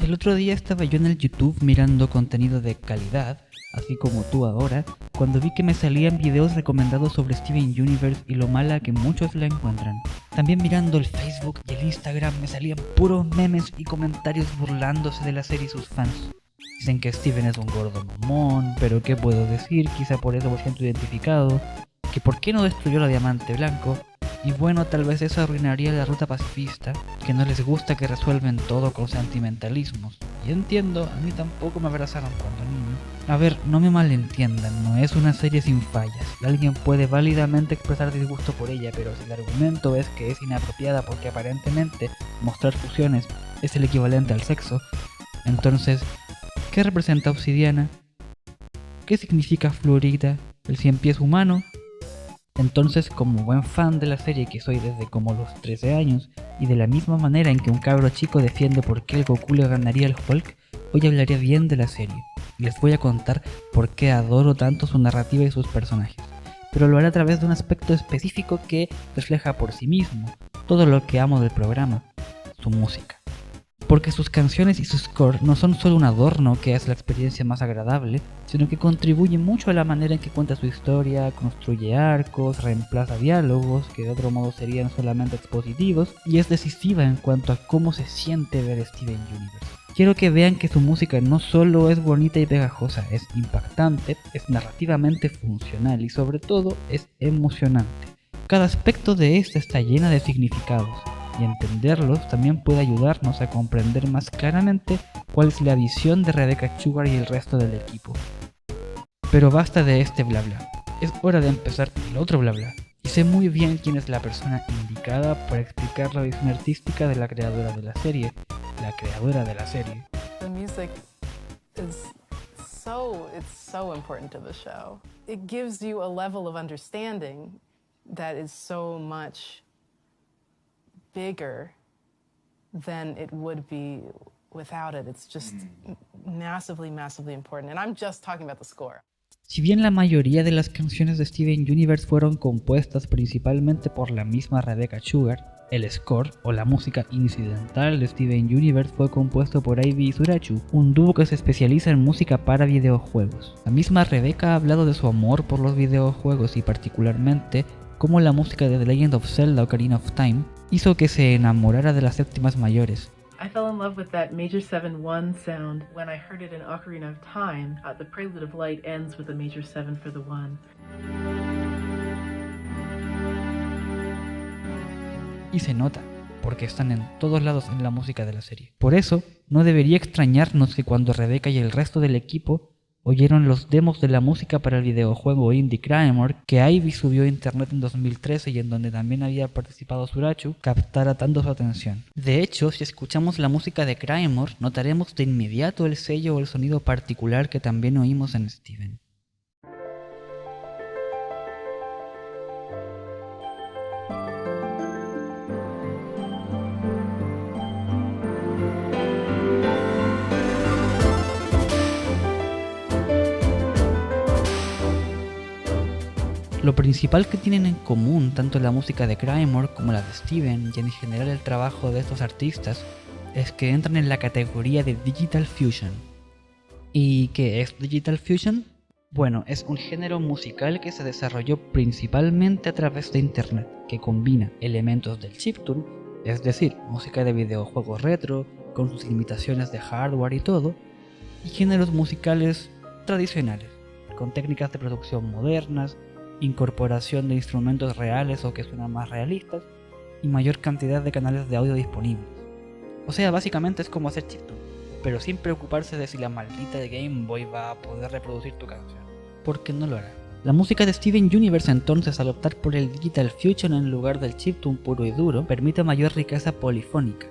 El otro día estaba yo en el YouTube mirando contenido de calidad, así como tú ahora, cuando vi que me salían videos recomendados sobre Steven Universe y lo mala que muchos la encuentran. También mirando el Facebook y el Instagram me salían puros memes y comentarios burlándose de la serie y sus fans. Dicen que Steven es un gordo mamón, pero ¿qué puedo decir? Quizá por eso me siento identificado. Que por qué no destruyó la diamante blanco. Y bueno, tal vez eso arruinaría la ruta pacifista, que no les gusta que resuelven todo con sentimentalismos. Y entiendo, a mí tampoco me abrazaron cuando niño. A ver, no me malentiendan, no es una serie sin fallas. Alguien puede válidamente expresar disgusto por ella, pero si el argumento es que es inapropiada porque aparentemente mostrar fusiones es el equivalente al sexo, entonces, ¿qué representa Obsidiana? ¿Qué significa Florida? ¿El cien pies humano? Entonces, como buen fan de la serie que soy desde como los 13 años, y de la misma manera en que un cabro chico defiende por qué el Goku le ganaría al Hulk, hoy hablaré bien de la serie, y les voy a contar por qué adoro tanto su narrativa y sus personajes, pero lo haré a través de un aspecto específico que refleja por sí mismo todo lo que amo del programa, su música. Porque sus canciones y su score no son solo un adorno que hace la experiencia más agradable, sino que contribuye mucho a la manera en que cuenta su historia, construye arcos, reemplaza diálogos que de otro modo serían solamente expositivos, y es decisiva en cuanto a cómo se siente ver Steven Universe. Quiero que vean que su música no solo es bonita y pegajosa, es impactante, es narrativamente funcional y sobre todo es emocionante. Cada aspecto de esta está llena de significados, y entenderlos también puede ayudarnos a comprender más claramente cuál es la visión de Rebecca Sugar y el resto del equipo. Pero basta de este bla bla, es hora de empezar el otro bla bla, y sé muy bien quién es la persona indicada para explicar la visión artística de la creadora de la serie. The music is so important to the show. It gives you a level of understanding that is so much bigger than it would be without it. It's just massively important. And I'm just talking about the score. Si bien la mayoría de las canciones de Steven Universe fueron compuestas principalmente por la misma Rebecca Sugar, el score o la música incidental de Steven Universe fue compuesto por Ivy y Surachu, un dúo que se especializa en música para videojuegos. La misma Rebecca ha hablado de su amor por los videojuegos y particularmente cómo la música de The Legend of Zelda Ocarina of Time hizo que se enamorara de las séptimas mayores. I fell in love with that major 7-1 sound when I heard it in Ocarina of Time. The Prelude of Light ends with a major 7 for the 1. Y se nota, porque están en todos lados en la música de la serie. Por eso, no debería extrañarnos que cuando Rebecca y el resto del equipo oyeron los demos de la música para el videojuego indie Cryemore que Ivy subió a internet en 2013 y en donde también había participado Surachu, captara tanto su atención. De hecho, si escuchamos la música de Cryemore, notaremos de inmediato el sello o el sonido particular que también oímos en Steven. Lo principal que tienen en común tanto la música de Cryemore como la de Steven y en general el trabajo de estos artistas es que entran en la categoría de Digital Fusion. ¿Y qué es Digital Fusion? Bueno, es un género musical que se desarrolló principalmente a través de internet, que combina elementos del chiptune, es decir, música de videojuegos retro, con sus limitaciones de hardware y todo, y géneros musicales tradicionales, con técnicas de producción modernas, incorporación de instrumentos reales o que suenan más realistas y mayor cantidad de canales de audio disponibles. O sea, básicamente es como hacer chiptune, pero sin preocuparse de si la maldita de Game Boy va a poder reproducir tu canción, porque no lo hará. La música de Steven Universe entonces, al optar por el Digital Fusion en lugar del chiptune puro y duro, permite mayor riqueza polifónica,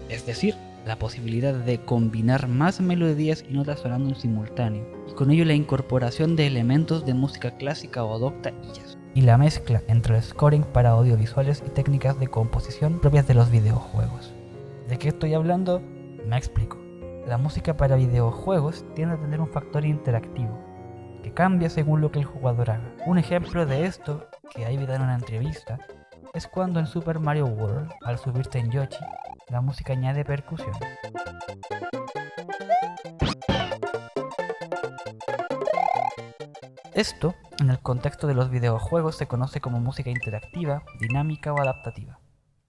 es decir, la posibilidad de combinar más melodías y notas sonando en simultáneo, y con ello la incorporación de elementos de música clásica o docta y jazz, y la mezcla entre el scoring para audiovisuales y técnicas de composición propias de los videojuegos. ¿De qué estoy hablando? Me explico. La música para videojuegos tiende a tener un factor interactivo, que cambia según lo que el jugador haga. Un ejemplo de esto, que Ivy da en una entrevista, es cuando en Super Mario World, al subirte en Yoshi, la música añade percusiones. Esto, en el contexto de los videojuegos, se conoce como música interactiva, dinámica o adaptativa.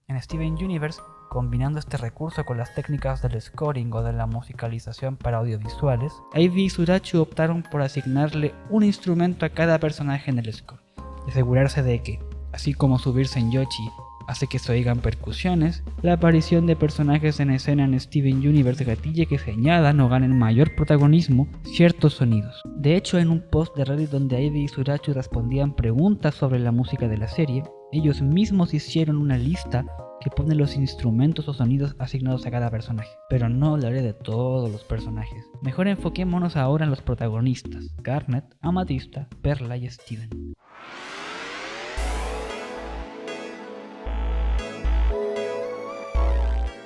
En Steven Universe, combinando este recurso con las técnicas del scoring o de la musicalización para audiovisuales, Eiji y Surachu optaron por asignarle un instrumento a cada personaje en el score y asegurarse de que, así como subirse en Yoshi hace que se oigan percusiones, la aparición de personajes en escena en Steven Universe gatille que se añadan o ganen mayor protagonismo ciertos sonidos. De hecho, en un post de Reddit donde Eiji y Surachu respondían preguntas sobre la música de la serie, ellos mismos hicieron una lista que pone los instrumentos o sonidos asignados a cada personaje. Pero no hablaré de todos los personajes. Mejor enfoquémonos ahora en los protagonistas: Garnet, Amatista, Perla y Steven.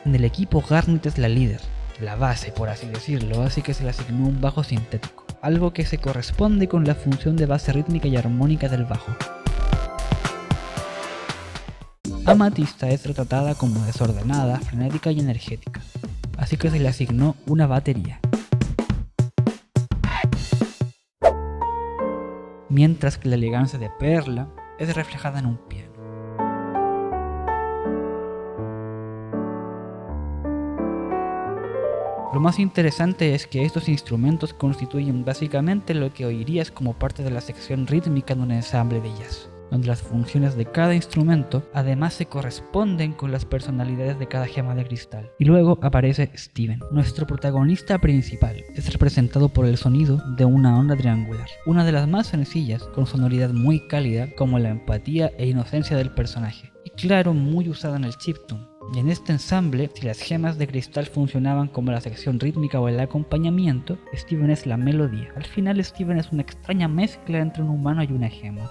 En el equipo, Garnet es la líder, la base por así decirlo, así que se le asignó un bajo sintético, algo que se corresponde con la función de base rítmica y armónica del bajo. Amatista es retratada como desordenada, frenética y energética, así que se le asignó una batería. Mientras que la elegancia de Perla es reflejada en un piano. Lo más interesante es que estos instrumentos constituyen básicamente lo que oirías como parte de la sección rítmica de un ensamble de jazz, donde las funciones de cada instrumento además se corresponden con las personalidades de cada gema de cristal. Y luego aparece Steven. Nuestro protagonista principal es representado por el sonido de una onda triangular, una de las más sencillas, con sonoridad muy cálida, como la empatía e inocencia del personaje, y claro, muy usada en el chiptune. Y en este ensamble, si las gemas de cristal funcionaban como la sección rítmica o el acompañamiento, Steven es la melodía. Al final, Steven es una extraña mezcla entre un humano y una gema.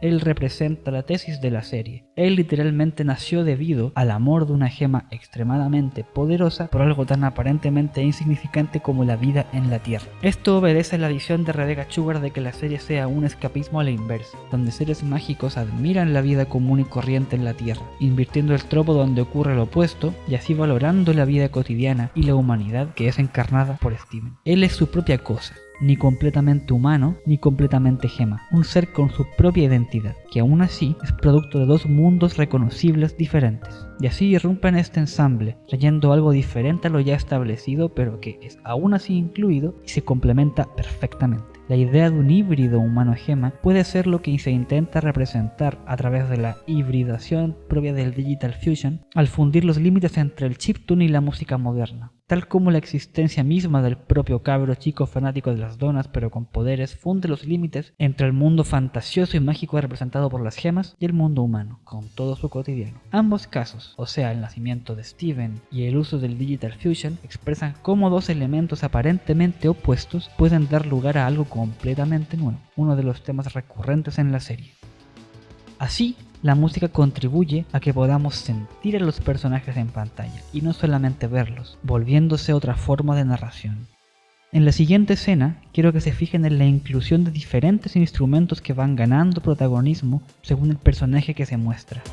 Él representa la tesis de la serie. Él literalmente nació debido al amor de una gema extremadamente poderosa por algo tan aparentemente insignificante como la vida en la Tierra. Esto obedece a la visión de Rebecca Sugar de que la serie sea un escapismo a la inversa, donde seres mágicos admiran la vida común y corriente en la Tierra, invirtiendo el tropo donde ocurre lo opuesto y así valorando la vida cotidiana y la humanidad que es encarnada por Steven. Él es su propia cosa, ni completamente humano, ni completamente gema, un ser con su propia identidad, que aún así es producto de dos mundos reconocibles diferentes. Y así irrumpe en este ensamble, trayendo algo diferente a lo ya establecido, pero que es aún así incluido y se complementa perfectamente. La idea de un híbrido humano-gema puede ser lo que se intenta representar a través de la hibridación propia del Digital Fusion, al fundir los límites entre el chiptune y la música moderna. Tal como la existencia misma del propio cabro chico fanático de las donas pero con poderes funde los límites entre el mundo fantasioso y mágico representado por las gemas y el mundo humano, con todo su cotidiano. Ambos casos, o sea el nacimiento de Steven y el uso del Digital Fusion, expresan cómo dos elementos aparentemente opuestos pueden dar lugar a algo completamente nuevo, uno de los temas recurrentes en la serie. Así, la música contribuye a que podamos sentir a los personajes en pantalla y no solamente verlos, volviéndose otra forma de narración. En la siguiente escena, quiero que se fijen en la inclusión de diferentes instrumentos que van ganando protagonismo según el personaje que se muestra.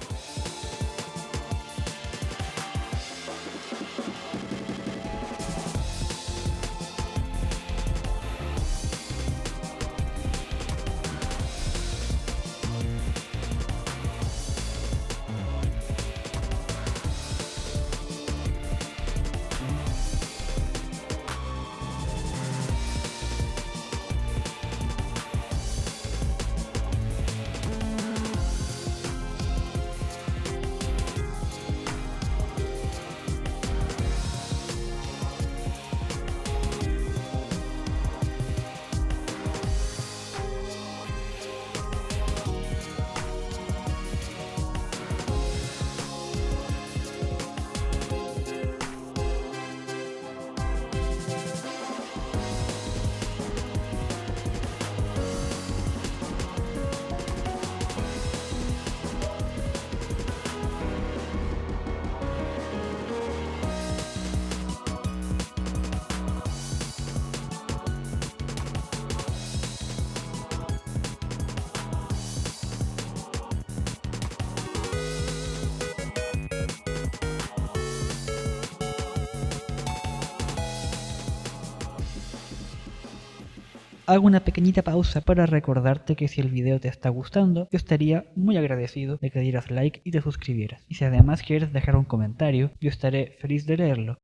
hago una pequeñita pausa para recordarte que si el video te está gustando, yo estaría muy agradecido de que dieras like y te suscribieras. Y si además quieres dejar un comentario, yo estaré feliz de leerlo.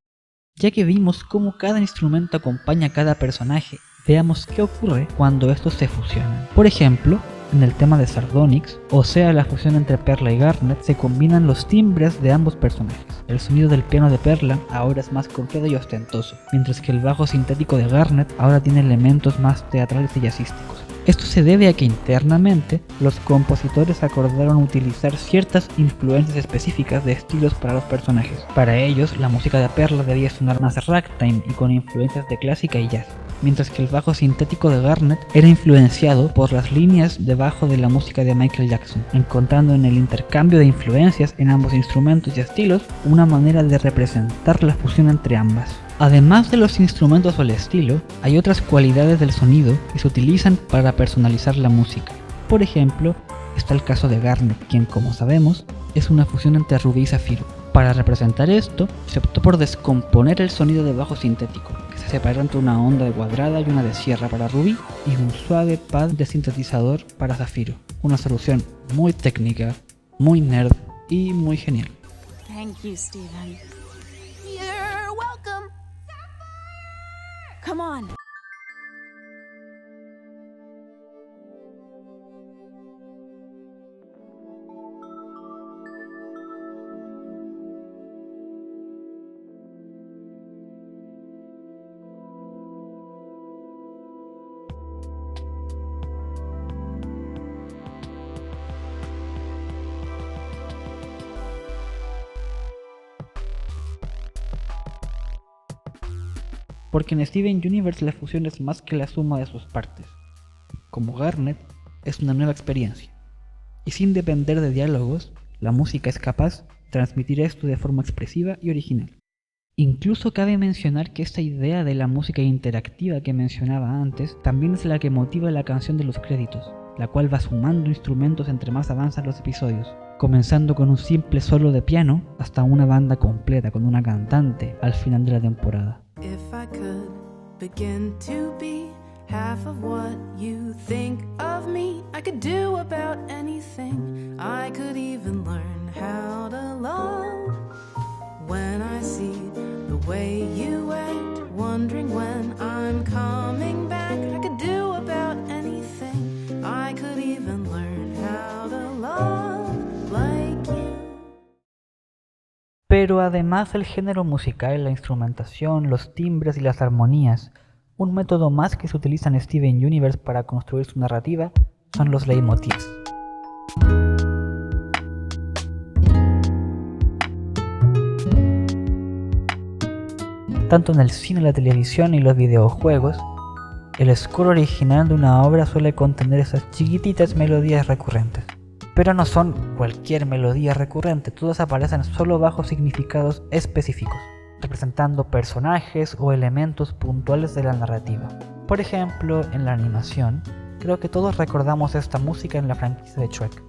Ya que vimos cómo cada instrumento acompaña a cada personaje, veamos qué ocurre cuando estos se fusionan. Por ejemplo, en el tema de Sardonyx, o sea la fusión entre Perla y Garnet, se combinan los timbres de ambos personajes. El sonido del piano de Perla ahora es más confiado y ostentoso, mientras que el bajo sintético de Garnet ahora tiene elementos más teatrales y jazzísticos. Esto se debe a que internamente los compositores acordaron utilizar ciertas influencias específicas de estilos para los personajes. Para ellos, la música de Perla debía sonar más ragtime y con influencias de clásica y jazz, mientras que el bajo sintético de Garnet era influenciado por las líneas de bajo de la música de Michael Jackson, encontrando en el intercambio de influencias en ambos instrumentos y estilos una manera de representar la fusión entre ambas. Además de los instrumentos o el estilo, hay otras cualidades del sonido que se utilizan para personalizar la música. Por ejemplo, está el caso de Garnet, quien, como sabemos, es una fusión entre rubí y zafiro. Para representar esto, se optó por descomponer el sonido de bajo sintético, que se separó entre una onda de cuadrada y una de sierra para rubí y un suave pad de sintetizador para zafiro. Una solución muy técnica, muy nerd y muy genial. Thank you, Steven. You're welcome. Come on. Porque en Steven Universe la fusión es más que la suma de sus partes. Como Garnet, es una nueva experiencia. Y sin depender de diálogos, la música es capaz de transmitir esto de forma expresiva y original. Incluso cabe mencionar que esta idea de la música interactiva que mencionaba antes también es la que motiva la canción de los créditos, la cual va sumando instrumentos entre más avanzan los episodios, comenzando con un simple solo de piano hasta una banda completa con una cantante al final de la temporada. If I could begin to be half of what you think of me, I could do about anything. I could even learn how to love. When I see the way you act, wondering when I'm coming back, I could do about anything. I could even learn how to love like you. Pero además del género musical, la instrumentación, los timbres y las armonías, un método más que se utiliza en Steven Universe para construir su narrativa son los leitmotivs. Tanto en el cine, la televisión y los videojuegos, el score original de una obra suele contener esas chiquititas melodías recurrentes. Pero no son cualquier melodía recurrente, todas aparecen solo bajo significados específicos, representando personajes o elementos puntuales de la narrativa. Por ejemplo, en la animación, creo que todos recordamos esta música en la franquicia de Shrek.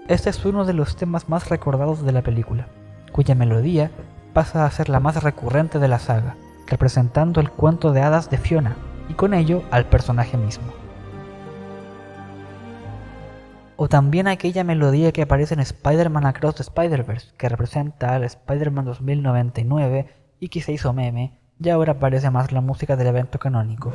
Este es uno de los temas más recordados de la película, cuya melodía pasa a ser la más recurrente de la saga, representando el cuento de hadas de Fiona, y con ello al personaje mismo. O también aquella melodía que aparece en Spider-Man Across the Spider-Verse, que representa al Spider-Man 2099 y que se hizo meme, y ahora aparece más la música del evento canónico.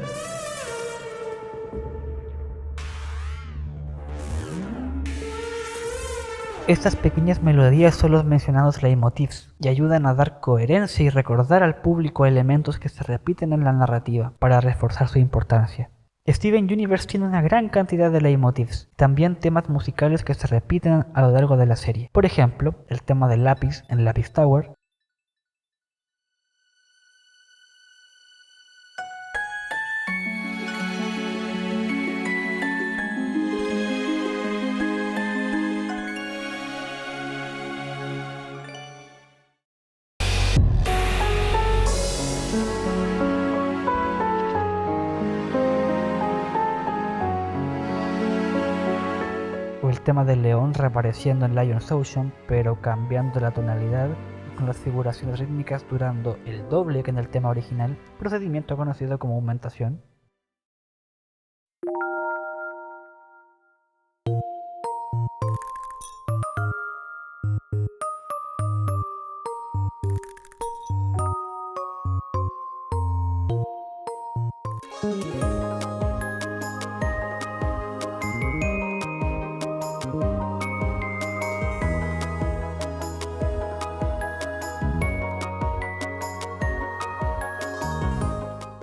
Estas pequeñas melodías son los mencionados leitmotivs y ayudan a dar coherencia y recordar al público elementos que se repiten en la narrativa para reforzar su importancia. Steven Universe tiene una gran cantidad de leitmotivs, también temas musicales que se repiten a lo largo de la serie. Por ejemplo, el tema del lápiz en Lapis Tower, tema del león reapareciendo en Lion's Ocean, pero cambiando la tonalidad y con las figuraciones rítmicas durando el doble que en el tema original, procedimiento conocido como aumentación.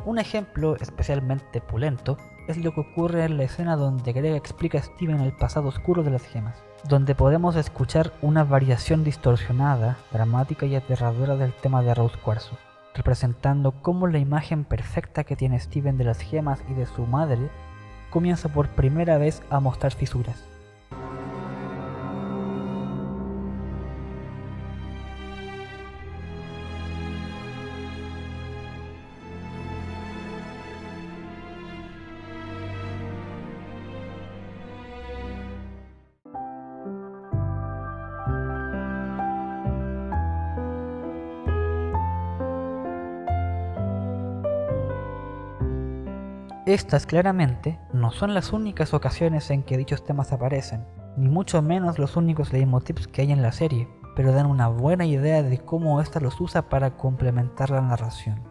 Un ejemplo especialmente pulento es lo que ocurre en la escena donde Greg explica a Steven el pasado oscuro de las gemas, donde podemos escuchar una variación distorsionada, dramática y aterradora del tema de Rose Cuarzo, representando cómo la imagen perfecta que tiene Steven de las gemas y de su madre comienza por primera vez a mostrar fisuras. Estas claramente no son las únicas ocasiones en que dichos temas aparecen, ni mucho menos los únicos leitmotivs que hay en la serie, pero dan una buena idea de cómo ésta los usa para complementar la narración.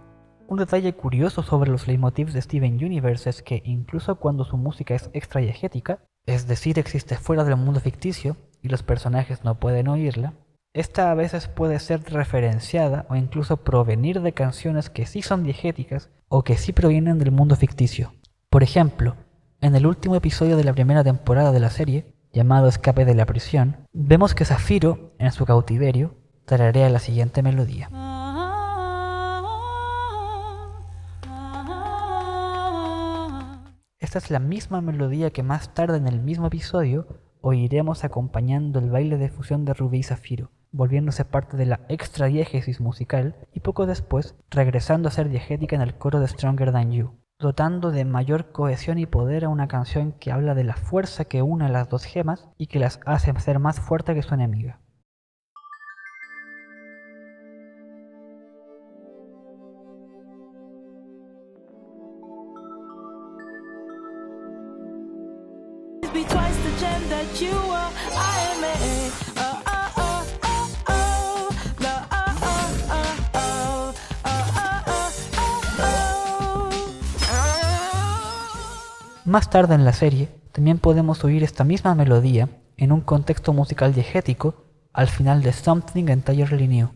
Un detalle curioso sobre los leitmotivs de Steven Universe es que incluso cuando su música es extradiegética, es decir, existe fuera del mundo ficticio y los personajes no pueden oírla, esta a veces puede ser referenciada o incluso provenir de canciones que sí son diegéticas o que sí provienen del mundo ficticio. Por ejemplo, en el último episodio de la primera temporada de la serie, llamado Escape de la prisión, vemos que Zafiro, en su cautiverio, tararea la siguiente melodía. Esta es la misma melodía que más tarde en el mismo episodio oiremos acompañando el baile de fusión de Rubí y Zafiro, volviéndose parte de la extradiégesis musical y poco después regresando a ser diegética en el coro de Stronger Than You, dotando de mayor cohesión y poder a una canción que habla de la fuerza que une a las dos gemas y que las hace ser más fuerte que su enemiga. Más tarde en la serie, también podemos oír esta misma melodía en un contexto musical diegético al final de Something Entirely New,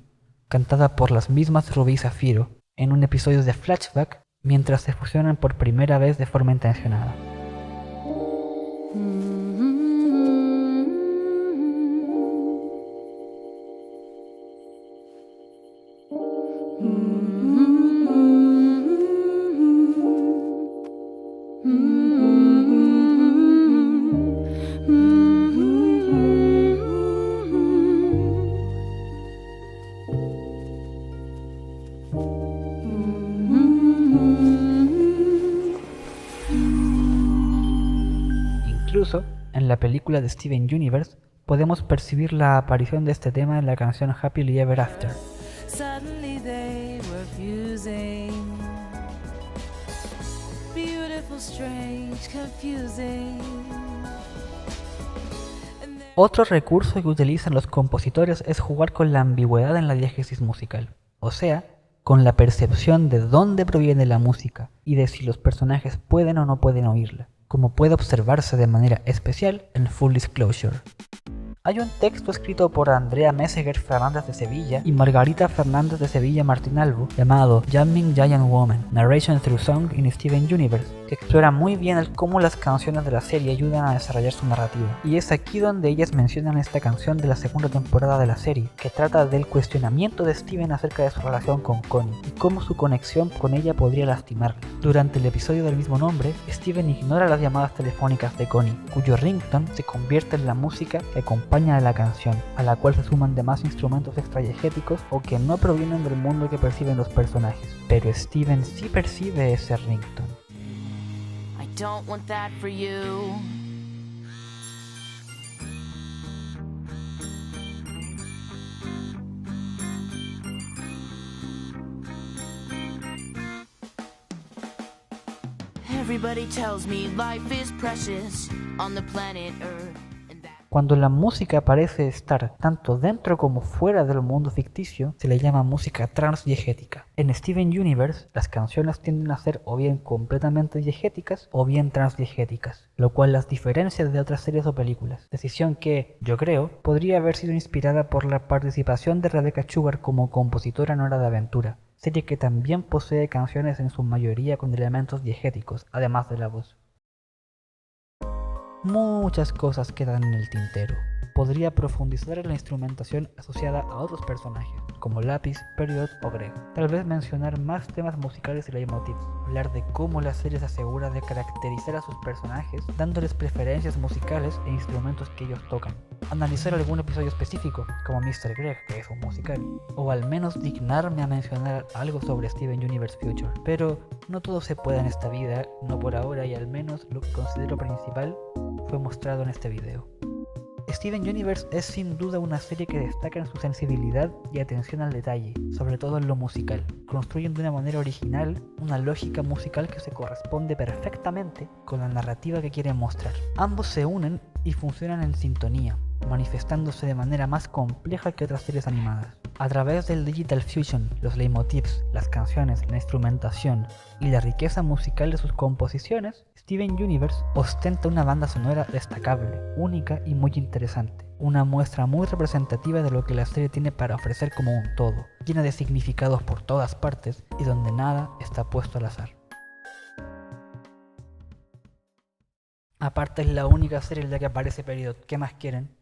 cantada por las mismas Rubí y Zafiro en un episodio de Flashback mientras se fusionan por primera vez de forma intencionada. Incluso, en la película de Steven Universe, podemos percibir la aparición de este tema en la canción Happily Ever After. Suddenly they were fusing. Beautiful, strange, confusing. Otro recurso que utilizan los compositores es jugar con la ambigüedad en la diégesis musical, o sea, con la percepción de dónde proviene la música y de si los personajes pueden o no pueden oírla, como puede observarse de manera especial en Full Disclosure. Hay un texto escrito por Andrea Meseguer Fernández de Sevilla y Margarita Fernández de Sevilla Martín Albo llamado Jamming Giant Woman, Narration Through Song in Steven Universe, que explora muy bien el cómo las canciones de la serie ayudan a desarrollar su narrativa. Y es aquí donde ellas mencionan esta canción de la segunda temporada de la serie, que trata del cuestionamiento de Steven acerca de su relación con Connie y cómo su conexión con ella podría lastimarla. Durante el episodio del mismo nombre, Steven ignora las llamadas telefónicas de Connie, cuyo ringtone se convierte en la música que acompaña a la canción, a la cual se suman demás instrumentos extradiegéticos o que no provienen del mundo que perciben los personajes. Pero Steven sí percibe ese ringtone. I don't want that for you. Everybody tells me life is precious on the planet Earth. Cuando la música parece estar tanto dentro como fuera del mundo ficticio, se le llama música transdiegética. En Steven Universe, las canciones tienden a ser o bien completamente diegéticas o bien transdiegéticas, lo cual las diferencia de otras series o películas. Decisión que, yo creo, podría haber sido inspirada por la participación de Rebecca Sugar como compositora en Hora de Aventura, serie que también posee canciones en su mayoría con elementos diegéticos, además de la voz. Muchas cosas quedan en el tintero. Podría profundizar en la instrumentación asociada a otros personajes, como Lápiz, Period o Greg. Tal vez mencionar más temas musicales y leitmotivs. Hablar de cómo la serie se asegura de caracterizar a sus personajes, dándoles preferencias musicales e instrumentos que ellos tocan. Analizar algún episodio específico, como Mr. Greg, que es un musical. O al menos dignarme a mencionar algo sobre Steven Universe Future. Pero no todo se puede en esta vida, no por ahora, y al menos lo que considero principal fue mostrado en este video. Steven Universe es sin duda una serie que destaca en su sensibilidad y atención al detalle, sobre todo en lo musical. Construyen de una manera original una lógica musical que se corresponde perfectamente con la narrativa que quieren mostrar. Ambos se unen y funcionan en sintonía, manifestándose de manera más compleja que otras series animadas. A través del Digital Fusion, los leitmotivs, las canciones, la instrumentación y la riqueza musical de sus composiciones, Steven Universe ostenta una banda sonora destacable, única y muy interesante. Una muestra muy representativa de lo que la serie tiene para ofrecer como un todo, llena de significados por todas partes y donde nada está puesto al azar. Aparte es la única serie en la que aparece Period, ¿qué más quieren?